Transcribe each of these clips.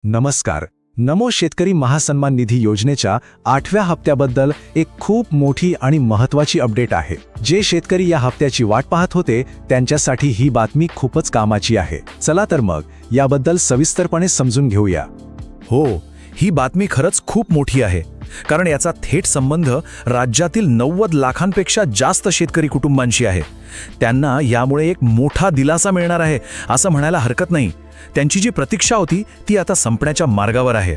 नमस्कार. नमो शेतकरी महासन्मान निधी योजनेच्या 8व्या हप्त्याबद्दल एक खूप मोठी आणि महत्त्वाची अपडेट आहे. जे शेतकरी या हप्त्याची वाट पाहत होते त्यांच्यासाठी ही बातमी खूपच कामाची आहे. चला तर मग याबद्दल सविस्तरपणे समजून घेऊया. हो, ही बातमी खरंच खूप मोठी आहे, कारण याचा थेट संबंध राज्यातील 90 लाखांपेक्षा जास्त शेतकरी कुटुंबांशी आहे. त्यांना यामुळे एक मोठा दिलासा मिळणार आहे असं म्हणायला हरकत नाही. त्यांची जी प्रतीक्षा होती ती आता संपण्याच्या मार्गावर आहे.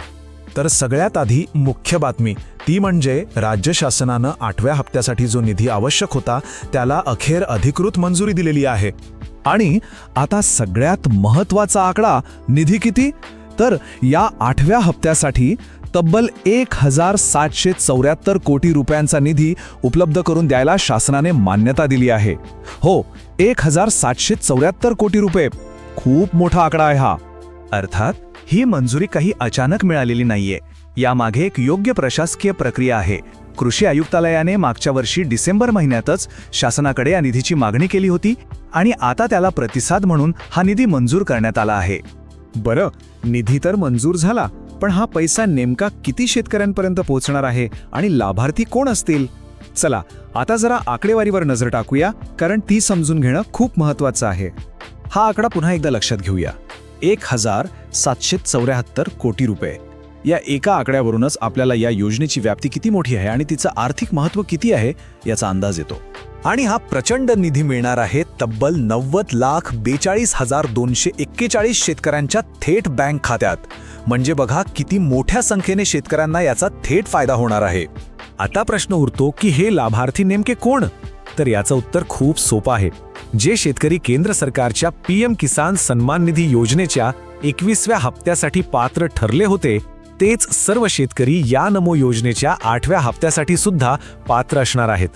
तर सगळ्यात आधी मुख्य बातमी ती म्हणजे राज्य शासनानं 8व्या हप्त्यासाठी जो निधी आवश्यक होता त्याला अखेर अधिकृत मंजुरी दिलेली आहे. आणि आता सगळ्यात महत्त्वाचा आकडा, निधी किती? तर या 8व्या हप्त्यासाठी तब्बल 1774 कोटी रुपयांचा निधी उपलब्ध करून द्यायला शासनाने मान्यता दिली आहे. हो, 1774 कोटी रुपये. खूप मोठा आकडा आहे हा. अर्थात ही मंजुरी काही अचानक मिळालेली नाहीये. यामागे एक योग्य प्रशासकीय प्रक्रिया आहे. कृषी आयुक्तालयाने मागच्या वर्षी डिसेंबर महिन्यातच शासनाकडे या निधीची मागणी केली होती आणि आता त्याला प्रतिसाद म्हणून हा निधी मंजूर करण्यात आला आहे. बरं, निधी तर मंजूर झाला, पण हा पैसा नेमका किती शेतकऱ्यांपर्यंत पोहोचणार आहे आणि लाभार्थी कोण असतील? चला आता जरा आकडेवारीवर नजर टाकूया, कारण ती समजून घेणं खूप महत्त्वाचं आहे. हा आकडा पुन्हा एकदा लक्षात घेऊया. 1774 कोटी रुपये. या एका आकड्यावरूनच आपल्याला या योजनेची व्याप्ती किती मोठी आहे आणि तिचं आर्थिक महत्त्व किती आहे याचा अंदाज येतो. आणि हा प्रचंड निधी मिळणार आहे तब्बल 90,42,241 शेतकऱ्यांच्या थेट बँक खात्यात. म्हणजे बघा किती मोठ्या संख्येने शेतकऱ्यांना याचा थेट फायदा होणार आहे. आता प्रश्न उरतो की हे लाभार्थी नेमके कोण? तर याचं उत्तर खूप सोपं आहे. जे शेतकरी केंद्र सरकारच्या PM किसान सन्मान निधी योजनेच्या 21व्या हप्त्यासाठी पात्र ठरले होते तेच सर्व शेतकरी या नमो योजनेच्या 8व्या हप्त्यासाठी सुद्धा पात्र असणार आहेत.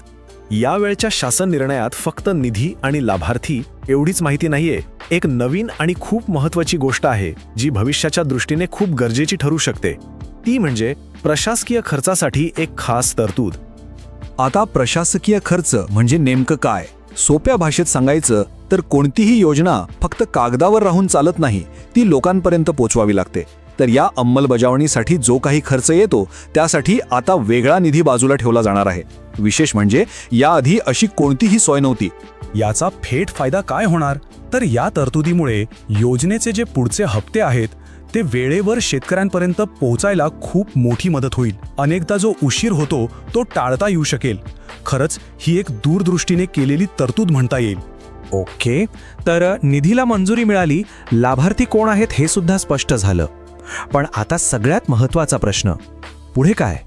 यावेळच्या शासन निर्णयात फक्त निधी आणि लाभार्थी एवढीच माहिती नाहीये. एक नवीन आणि खूप महत्त्वाची गोष्ट आहे जी भविष्याच्या दृष्टीने खूप गरजेची ठरू शकते. ती म्हणजे प्रशासकीय खर्चासाठी एक खास तरतूद. आता प्रशासकीय खर्च म्हणजे नेमकं काय? सोप्या भाषेत सांगायचं तर कोणतीही योजना फक्त कागदावर राहून चालत नाही, ती लोकांपर्यंत पोचवावी लागते. तर या अंमलबजावणीसाठी जो काही खर्च येतो त्यासाठी आता वेगळा निधी बाजूला ठेवला जाणार आहे. विशेष म्हणजे याआधी अशी कोणतीही सोय नव्हती. याचा थेट फायदा काय होणार? तर या तरतुदीमुळे योजनेचे जे पुढचे हप्ते आहेत ते वेळेवर शेतकऱ्यांपर्यंत पोहोचायला खूप मोठी मदत होईल. अनेकदा जो उशीर होतो तो टाळता येऊ शकेल. खरंच ही एक दूरदृष्टीने केलेली तरतूद म्हणता येईल. ओके, तर निधीला मंजुरी मिळाली, लाभार्थी कोण आहेत हे सुद्धा स्पष्ट झालं. पण आता सगळ्यात महत्त्वाचा प्रश्न, पुढे काय?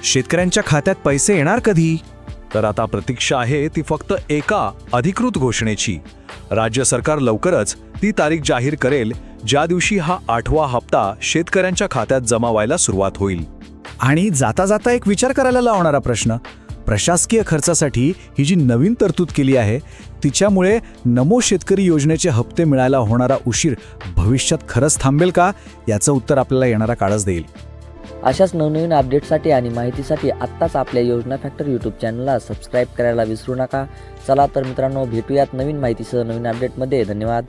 शेतकऱ्यांच्या खात्यात पैसे येणार कधी? तर आता प्रतीक्षा आहे ती फक्त एका अधिकृत घोषणेची. राज्य सरकार लवकरच ती तारीख जाहीर करेल ज्या दिवशी हा 8वा हप्ता शेतकऱ्यांच्या खात्यात जमा व्हायला सुरुवात होईल. आणि जाता जाता एक विचार करायला लावणारा प्रश्न, प्रशासकीय खर्चासाठी ही जी नवीन तरतूद केली आहे तिच्यामुळे नमो शेतकरी योजनेचे हप्ते मिळायला होणारा उशीर भविष्यात खरंच थांबेल का? याचं उत्तर आपल्याला येणारा काळच देईल. अशाच नवनवीन अपडेटसाठी आणि माहितीसाठी आत्ताच आपल्या योजना फॅक्टर यूट्यूब चॅनलला सबस्क्राईब करायला विसरू नका. चला तर मित्रांनो, भेटूयात नवीन माहितीसह नवीन अपडेटमध्ये. धन्यवाद.